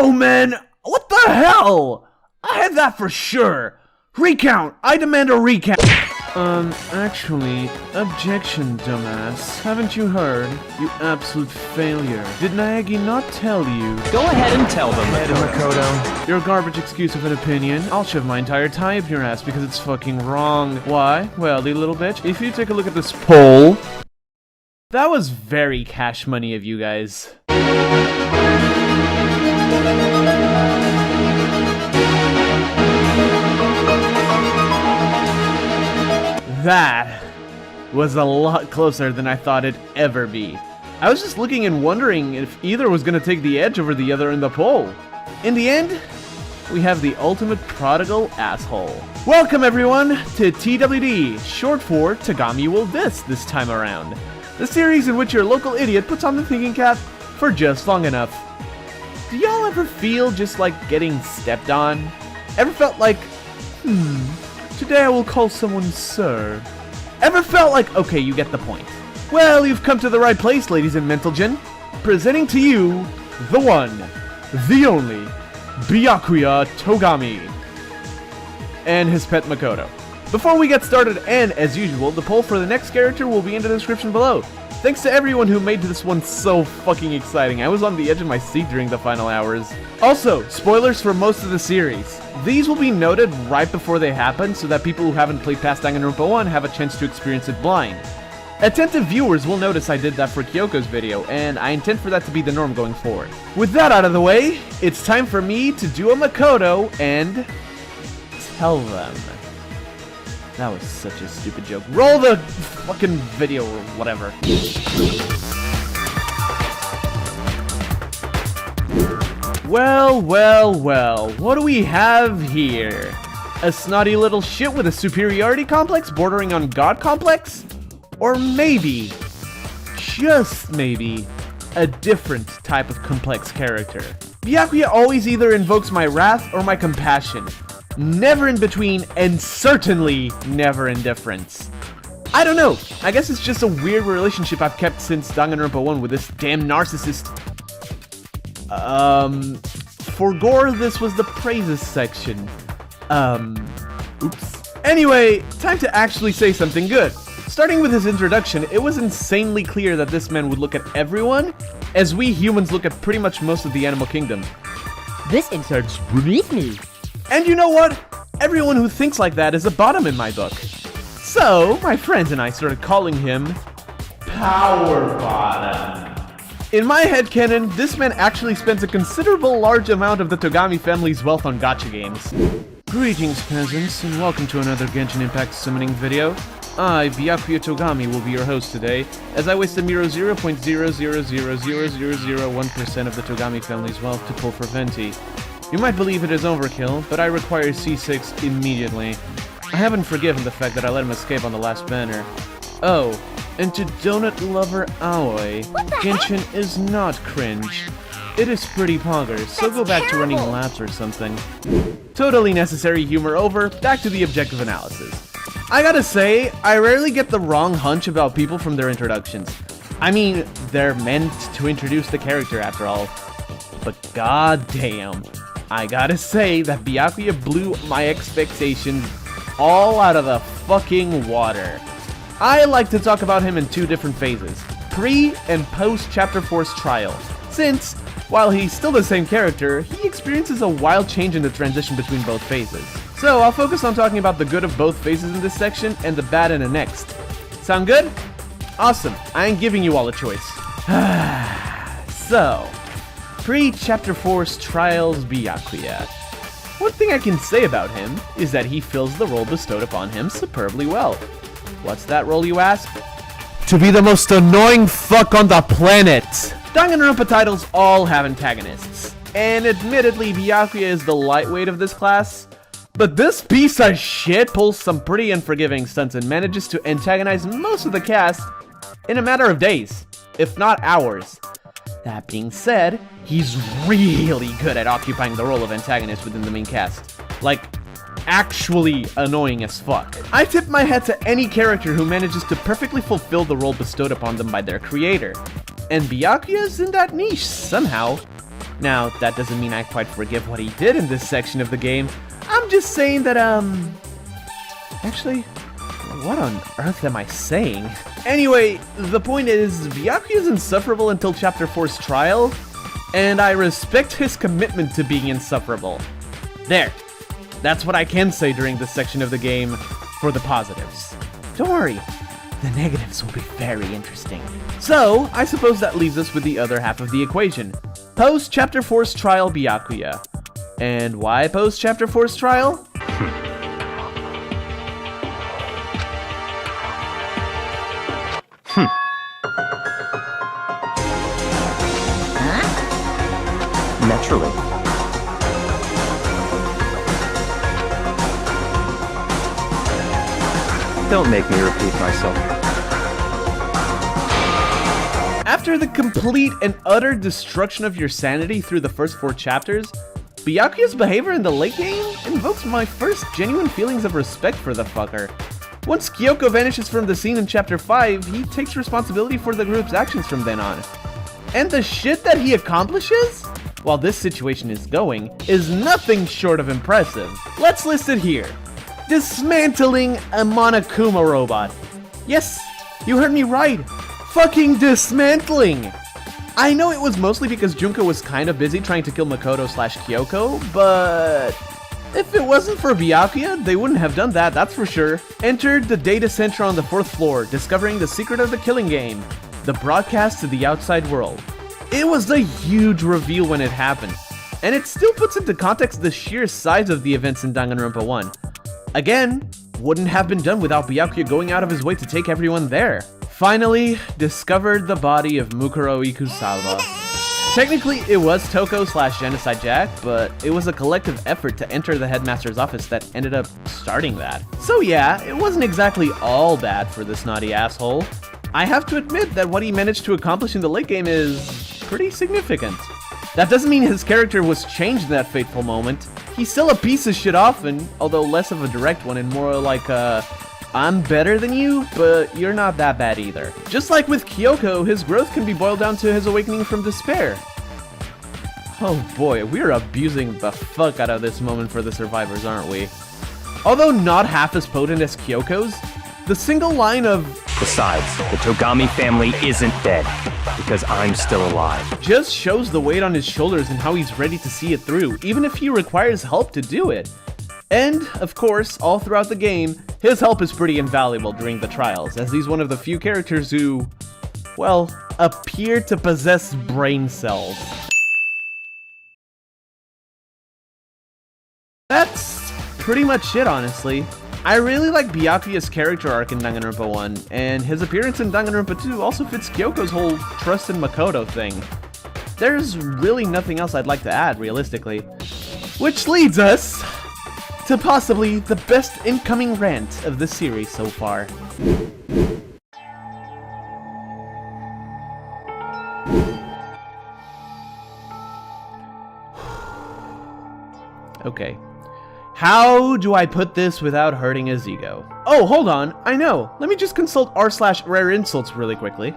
No, man! What the hell? I had that for sure! Recount! I demand a recount! Actually, objection, dumbass. Haven't you heard? You absolute failure. Did Naegi not tell you? Go ahead and tell them, Makoto. Your garbage excuse of an opinion. I'll shove my entire tie up your ass because it's fucking wrong. Why? Well, you little bitch, if you take a look at this poll... That was very cash money of you guys. That was a lot closer than I thought it'd ever be. I was just looking and wondering if either was going to take the edge over the other in the poll. In the end, we have the ultimate prodigal asshole. Welcome everyone to TWD, short for Togami Will this time around. The series in which your local idiot puts on the thinking cap for just long enough. Do y'all ever feel just like getting stepped on? Ever felt like, today I will call someone sir? Ever felt like, okay, you get the point. Well, you've come to the right place, ladies and mentalgen. Presenting to you, the one, the only, Byakuya Togami. And his pet Makoto. Before we get started, and as usual, the poll for the next character will be in the description below. Thanks to everyone who made this one so fucking exciting. I was on the edge of my seat during the final hours. Also, spoilers for most of the series. These will be noted right before they happen so that people who haven't played past Danganronpa 1 have a chance to experience it blind. Attentive viewers will notice I did that for Kyoko's video, and I intend for that to be the norm going forward. With that out of the way, it's time for me to do a Makoto and tell them. That was such a stupid joke. Roll the fucking video or whatever. Well, what do we have here? A snotty little shit with a superiority complex bordering on God complex? Or maybe, just maybe, a different type of complex character. Byakuya always either invokes my wrath or my compassion. Never in between, and certainly never indifference. I don't know, I guess it's just a weird relationship I've kept since Danganronpa 1 with this damn narcissist. For gore, this was the praises section. Oops. Anyway, time to actually say something good. Starting with his introduction, it was insanely clear that this man would look at everyone, as we humans look at pretty much most of the animal kingdom. This insert's beneath me. And you know what? Everyone who thinks like that is a bottom in my book. So, my friends and I started calling him Power Bottom. In my headcanon, this man actually spends a considerable large amount of the Togami family's wealth on gacha games. Greetings, peasants, and welcome to another Genshin Impact summoning video. I, Byakuya Togami, will be your host today, as I waste a mere 0.0000001% of the Togami family's wealth to pull for Venti. You might believe it is overkill, but I require C6 immediately. I haven't forgiven the fact that I let him escape on the last banner. Oh, and to Donut Lover Aoi, Genshin is not cringe. It is pretty poggers, so go back to running laps or something. Totally necessary humor over, back to the objective analysis. I gotta say, I rarely get the wrong hunch about people from their introductions. I mean, they're meant to introduce the character after all. But goddamn, I gotta say that Byakuya blew my expectations all out of the fucking water. I like to talk about him in two different phases, pre and post Chapter 4's trial, since, while he's still the same character, he experiences a wild change in the transition between both phases. So I'll focus on talking about the good of both phases in this section and the bad in the next. Sound good? Awesome, I ain't giving you all a choice. So, pre-Chapter 4's Trials Byakuya. One thing I can say about him is that he fills the role bestowed upon him superbly well. What's that role, you ask? To be the most annoying fuck on the planet! Danganronpa titles all have antagonists, and admittedly Byakuya is the lightweight of this class, but this piece of shit pulls some pretty unforgiving stunts and manages to antagonize most of the cast in a matter of days, if not hours. That being said, he's really good at occupying the role of antagonist within the main cast. Like, actually annoying as fuck. I tip my hat to any character who manages to perfectly fulfill the role bestowed upon them by their creator. And Byakuya's in that niche somehow. Now, that doesn't mean I quite forgive what he did in this section of the game. I'm just saying that, actually, what on earth am I saying? Anyway, the point is, Byakuya is insufferable until Chapter 4's trial, and I respect his commitment to being insufferable. There. That's what I can say during this section of the game for the positives. Don't worry, the negatives will be very interesting. So, I suppose that leaves us with the other half of the equation. Post Chapter 4's trial Byakuya. And why post Chapter 4's trial? Naturally. Don't make me repeat myself. After the complete and utter destruction of your sanity through the first 4 chapters, Byakuya's behavior in the late game invokes my first genuine feelings of respect for the fucker. Once Kyoko vanishes from the scene in Chapter 5, he takes responsibility for the group's actions from then on. And the shit that he accomplishes, while this situation is going, is nothing short of impressive. Let's list it here. Dismantling a Monokuma robot. Yes, you heard me right. Fucking dismantling! I know it was mostly because Junko was kind of busy trying to kill Makoto/Kyoko, but if it wasn't for Byakuya, they wouldn't have done that, that's for sure. Entered the data center on the 4th floor, discovering the secret of the killing game, the broadcast to the outside world. It was a huge reveal when it happened, and it still puts into context the sheer size of the events in Danganronpa 1. Again, wouldn't have been done without Byakuya going out of his way to take everyone there. Finally, discovered the body of Mukuro Ikusawa. Technically, it was Toko/Genocide Jack, but it was a collective effort to enter the headmaster's office that ended up starting that. So yeah, it wasn't exactly all bad for this naughty asshole. I have to admit that what he managed to accomplish in the late game is pretty significant. That doesn't mean his character was changed in that fateful moment. He's still a piece of shit often, although less of a direct one and more like I'm better than you, but you're not that bad either. Just like with Kyoko, his growth can be boiled down to his awakening from despair. Oh boy, we're abusing the fuck out of this moment for the survivors, aren't we? Although not half as potent as Kyoko's, the single line of Besides, the Togami family isn't dead, because I'm still alive. Just shows the weight on his shoulders and how he's ready to see it through, even if he requires help to do it. And, of course, all throughout the game, his help is pretty invaluable during the trials, as he's one of the few characters who, well, appear to possess brain cells. That's pretty much it, honestly. I really like Byakuya's character arc in Danganronpa 1, and his appearance in Danganronpa 2 also fits Kyoko's whole trust in Makoto thing. There's really nothing else I'd like to add, realistically. Which leads us to possibly the best incoming rant of the series so far. Okay. How do I put this without hurting his ego? Oh, hold on, I know. Let me just consult r/rare insults really quickly.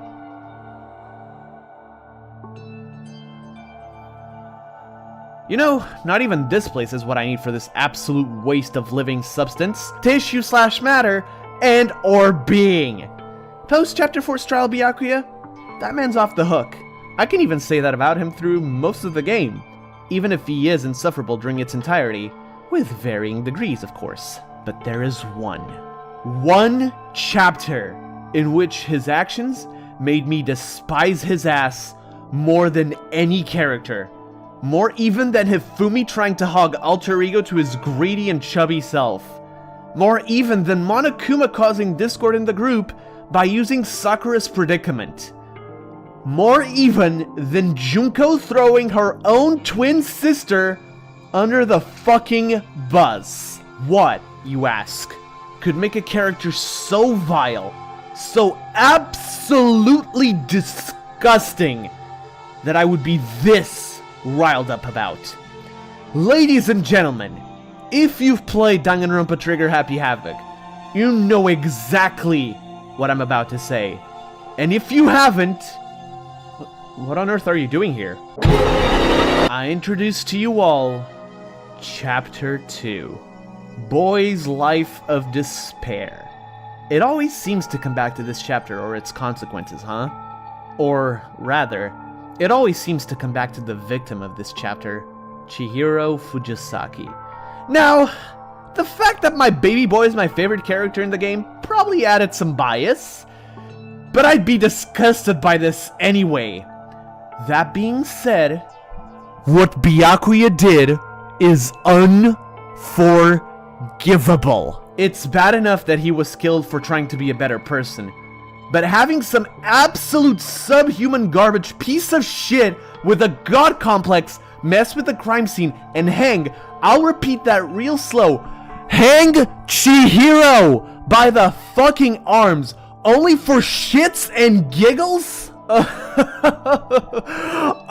You know, not even this place is what I need for this absolute waste of living substance, tissue/matter, and or being. Post Chapter 4's trial Byakuya? That man's off the hook. I can even say that about him through most of the game, even if he is insufferable during its entirety. With varying degrees, of course. But there is one chapter in which his actions made me despise his ass more than any character. More even than Hifumi trying to hog alter ego to his greedy and chubby self. More even than Monokuma causing discord in the group by using Sakura's predicament. More even than Junko throwing her own twin sister under the fucking bus. What, you ask, could make a character so vile, so absolutely disgusting, that I would be this riled up about? Ladies and gentlemen, if you've played Danganronpa Trigger Happy Havoc, you know exactly what I'm about to say. And if you haven't, what on earth are you doing here? I introduce to you all Chapter 2, Boy's Life of Despair. It always seems to come back to this chapter or its consequences, huh? Or rather, it always seems to come back to the victim of this chapter, Chihiro Fujisaki. Now, the fact that my baby boy is my favorite character in the game probably added some bias, but I'd be disgusted by this anyway. That being said, what Byakuya did is unforgivable. It's bad enough that he was killed for trying to be a better person, but having some absolute subhuman garbage piece of shit with a god complex mess with the crime scene and hang, I'll repeat that real slow, hang Chihiro by the fucking arms only for shits and giggles?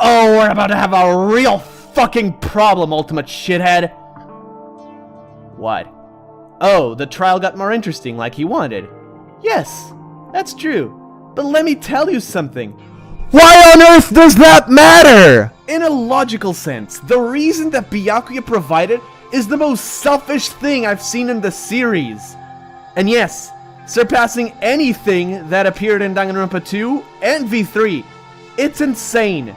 Oh, we're about to have a real fucking problem, ultimate shithead. What? Oh, the trial got more interesting like he wanted. Yes, that's true. But let me tell you something. Why on earth does that matter? In a logical sense, the reason that Byakuya provided is the most selfish thing I've seen in the series. And yes, surpassing anything that appeared in Danganronpa 2 and V3. It's insane.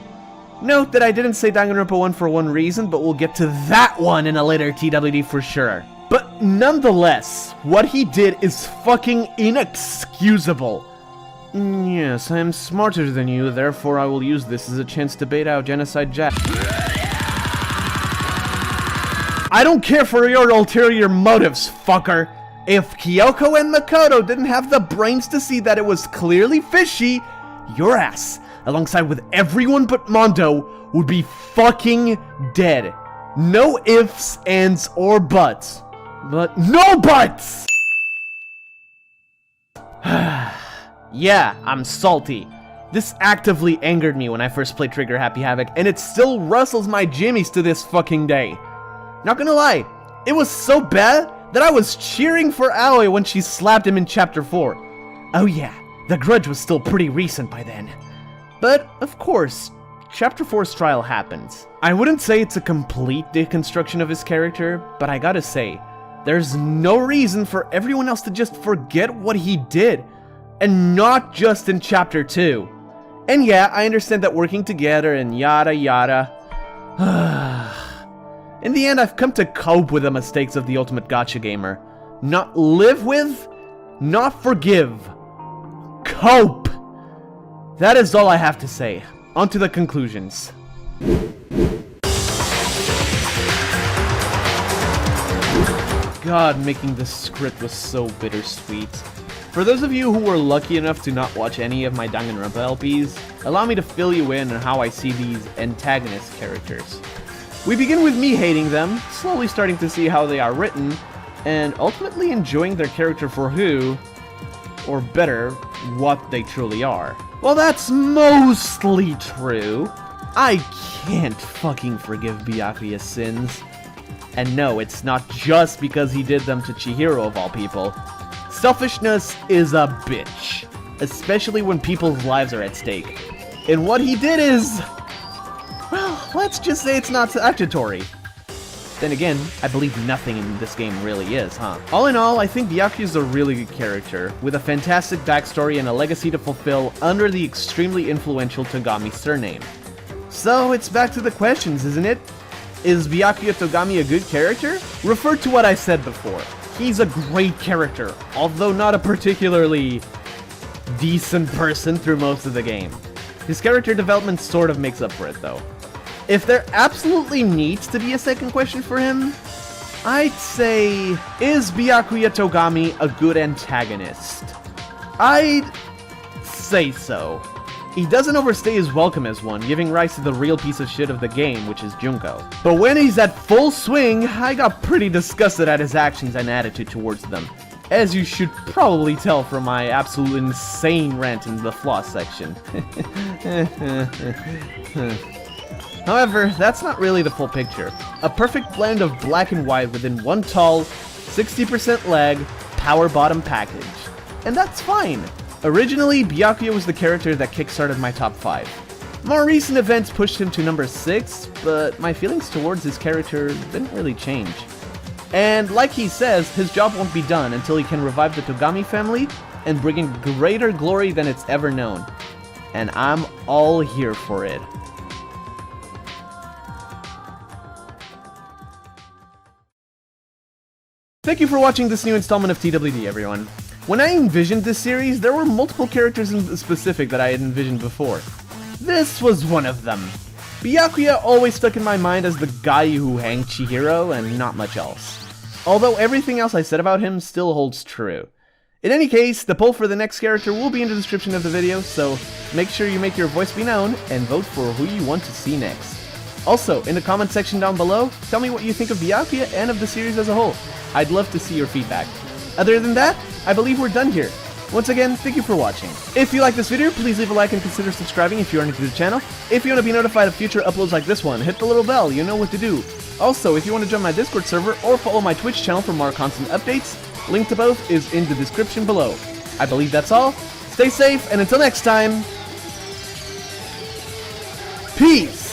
Note that I didn't say Danganronpa 1 for one reason, but we'll get to that one in a later TWD for sure. But nonetheless, what he did is fucking inexcusable. Yes, I am smarter than you, therefore I will use this as a chance to bait out Genocide Jack. I don't care for your ulterior motives, fucker. If Kyoko and Makoto didn't have the brains to see that it was clearly fishy, your ass, alongside with everyone but Mondo, would be fucking dead. No ifs, ands, or buts. But no buts! Yeah, I'm salty. This actively angered me when I first played Trigger Happy Havoc, and it still rustles my jimmies to this fucking day. Not gonna lie, it was so bad that I was cheering for Aoi when she slapped him in Chapter 4. Oh yeah, the grudge was still pretty recent by then. But, of course, Chapter 4's trial happens. I wouldn't say it's a complete deconstruction of his character, but I gotta say, there's no reason for everyone else to just forget what he did, and not just in Chapter 2. And yeah, I understand that working together and yada yada. In the end, I've come to cope with the mistakes of the ultimate gacha gamer. Not live with, not forgive. Cope! That is all I have to say. On to the conclusions. God, making this script was so bittersweet. For those of you who were lucky enough to not watch any of my Danganronpa LPs, allow me to fill you in on how I see these antagonist characters. We begin with me hating them, slowly starting to see how they are written, and ultimately enjoying their character for who, or better, what they truly are. While that's mostly true, I can't fucking forgive Byakuya's sins. And no, it's not just because he did them to Chihiro of all people. Selfishness is a bitch, especially when people's lives are at stake. And what he did is, well, let's just say it's not statutory. Then again, I believe nothing in this game really is, huh? All in all, I think Byakuya is a really good character, with a fantastic backstory and a legacy to fulfill under the extremely influential Togami surname. So, it's back to the questions, isn't it? Is Byakuya Togami a good character? Refer to what I said before. He's a great character, although not a particularly decent person through most of the game. His character development sort of makes up for it, though. If there absolutely needs to be a second question for him, I'd say, is Byakuya Togami a good antagonist? I'd say so. He doesn't overstay his welcome as one, giving rise to the real piece of shit of the game, which is Junko. But when he's at full swing, I got pretty disgusted at his actions and attitude towards them, as you should probably tell from my absolute insane rant in the flaw section. However, that's not really the full picture. A perfect blend of black and white within one tall, 60% leg, power bottom package. And that's fine. Originally, Byakuya was the character that kickstarted my top 5. More recent events pushed him to number 6, but my feelings towards his character didn't really change. And like he says, his job won't be done until he can revive the Togami family and bring in greater glory than it's ever known. And I'm all here for it. Thank you for watching this new installment of TWD, everyone. When I envisioned this series, there were multiple characters in specific that I had envisioned before. This was one of them. Byakuya always stuck in my mind as the guy who hanged Chihiro and not much else. Although everything else I said about him still holds true. In any case, the poll for the next character will be in the description of the video, so make sure you make your voice be known and vote for who you want to see next. Also, in the comment section down below, tell me what you think of Byakuya and of the series as a whole. I'd love to see your feedback. Other than that, I believe we're done here. Once again, thank you for watching. If you like this video, please leave a like and consider subscribing if you are new to the channel. If you want to be notified of future uploads like this one, hit the little bell, you know what to do. Also, if you want to join my Discord server or follow my Twitch channel for more constant updates, link to both is in the description below. I believe that's all. Stay safe, and until next time, peace!